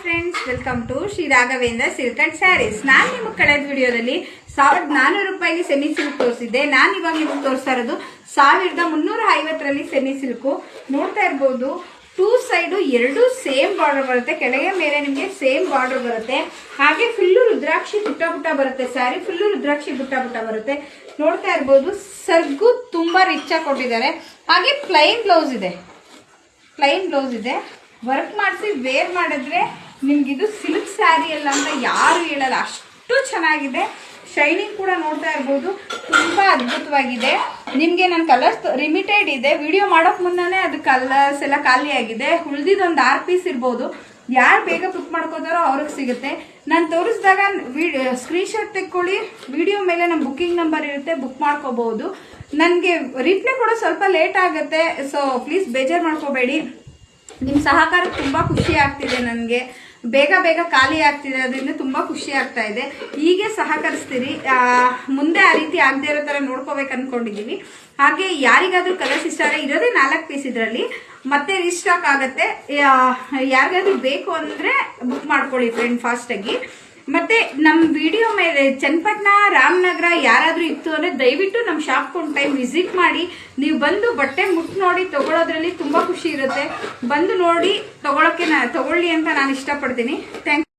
Friends, welcome to Shri Raghavendra silk and sarees. ನಾನು ನಿಮಗೆ ಕಳೆದ ವಿಡಿಯೋದಲ್ಲಿ 1400 ರೂಪಾಯಿಗೆ ಸೆಮಿ ಸಿಲ್ಕ್ ತೋರಿಸಿದ್ದೆ. ನಾನು ಇವಾಗ ನಿಮಗೆ ತೋರಿಸ್ತಾ ಇರೋದು 1350ರಲ್ಲಿ ಸೆಮಿ ಸಿಲ್ಕು. ನೋಡ್ತಾ ಇರ್ಬೋದು, ಟೂ ಸೈಡು ಎರಡು ಸೇಮ್ ಬಾರ್ಡರ್ ಬರುತ್ತೆ, ಕೆಳಗೆ ಮೇಲೆ ನಿಮಗೆ ಸೇಮ್ ಬಾರ್ಡರ್ ಬರುತ್ತೆ. ಹಾಗೆ ಫುಲ್ಲು ರುದ್ರಾಕ್ಷಿ ಬುಟ್ಟ ಬುಟ್ಟ ಬರುತ್ತೆ. ಸ್ಯಾರಿ ಫುಲ್ಲು ರುದ್ರಾಕ್ಷಿ ಬುಟ್ಟ ಬುಟ್ಟ ಬರುತ್ತೆ. ನೋಡ್ತಾ ಇರ್ಬೋದು, ಸರ್ಗು ತುಂಬಾ ರಿಚ್ ಆಗಿ ಕೊಟ್ಟಿದ್ದಾರೆ. ಹಾಗೆ ಪ್ಲೈನ್ ಬ್ಲೌಸ್ ಇದೆ. ವರ್ಕ್ ಮಾಡಿಸಿ ವೇರ್ ಮಾಡಿದ್ರೆ ನಿಮ್ಗಿದು ಸಿಲ್ಕ್ ಸ್ಯಾರಿ ಅಲ್ಲ ಅಂತ ಯಾರು ಹೇಳಲ್ಲ, ಅಷ್ಟು ಚೆನ್ನಾಗಿದೆ. ಶೈನಿಂಗ್ ಕೂಡ ನೋಡ್ತಾ ಇರ್ಬೋದು, ತುಂಬಾ ಅದ್ಭುತವಾಗಿದೆ. ನಿಮಗೆ ನನ್ನ ಕಲರ್ಸ್ ಲಿಮಿಟೆಡ್ ಇದೆ. ವಿಡಿಯೋ ಮಾಡೋಕೆ ಮುನ್ನನೇ ಅದು ಕಲರ್ಸ್ ಎಲ್ಲ ಖಾಲಿ ಆಗಿದೆ. ಉಳಿದಿದ್ದೊಂದು 6 ಪೀಸ್ ಇರ್ಬೋದು. ಯಾರು ಬೇಗ ಬುಕ್ ಮಾಡ್ಕೋತಾರೋ ಅವ್ರಿಗೆ ಸಿಗುತ್ತೆ. ನಾನು ತೋರಿಸಿದಾಗ ಸ್ಕ್ರೀನ್ಶಾಟ್ ತೆಕ್ಕೊಳ್ಳಿ. ವಿಡಿಯೋ ಮೇಲೆ ನಮ್ಮ ಬುಕ್ಕಿಂಗ್ ನಂಬರ್ ಇರುತ್ತೆ, ಬುಕ್ ಮಾಡ್ಕೋಬಹುದು. ನನಗೆ ರಿಪ್ಲೈ ಕೂಡ ಸ್ವಲ್ಪ ಲೇಟ್ ಆಗುತ್ತೆ, ಸೊ ಪ್ಲೀಸ್ ಬೇಜಾರು ಮಾಡ್ಕೋಬೇಡಿ. ನಿಮ್ಮ ಸಹಕಾರ ತುಂಬ ಖುಷಿ ಆಗ್ತಿದೆ. ನನಗೆ ಬೇಗ ಖಾಲಿ ಆಗ್ತಿದೆ, ಅದರಿಂದ ತುಂಬ ಖುಷಿ ಆಗ್ತಾ ಇದೆ. ಹೀಗೆ ಸಹಕರಿಸ್ತೀರಿ. ಮುಂದೆ ಆ ರೀತಿ ಆಗದೆ ಇರೋ ಥರ ನೋಡ್ಕೋಬೇಕು ಅಂದ್ಕೊಂಡಿದ್ದೀವಿ. ಹಾಗೆ ಯಾರಿಗಾದ್ರೂ ಕಲರ್ಸ್ ಇಷ್ಟ ಆದರೆ ಇರೋದೇ 4 ಪೀಸ್ ಇದರಲ್ಲಿ, ಮತ್ತೆ ರೀಸ್ಟಾಕ್ ಆಗುತ್ತೆ. ಯಾರಿಗಾದ್ರೂ ಬೇಕು ಅಂದರೆ ಬುಕ್ ಮಾಡ್ಕೊಳ್ಳಿ ಫ್ರೆಂಡ್ ಫಾಸ್ಟಾಗಿ. ಮತ್ತೆ ನಮ್ಮ ವಿಡಿಯೋ ಮೇಲೆ ಚನ್ನಪಟ್ಟಣ, ರಾಮನಗರ ಯಾರಾದ್ರೂ ಇತ್ತು ಅಂದ್ರೆ ದಯವಿಟ್ಟು ನಮ್ಮ ಶಾಪ್ ಒಂದು ಟೈಮ್ ವಿಸಿಟ್ ಮಾಡಿ. ನೀವು ಬಂದು ಬಟ್ಟೆ ಮುಟ್ಟು ನೋಡಿ ತಗೊಳ್ಳೋದ್ರಲ್ಲಿ ತುಂಬಾ ಖುಷಿ ಇರುತ್ತೆ. ಬಂದು ನೋಡಿ ತಗೊಳ್ಳಿ ಅಂತ ನಾನು ಇಷ್ಟಪಡ್ತೀನಿ. Thank you.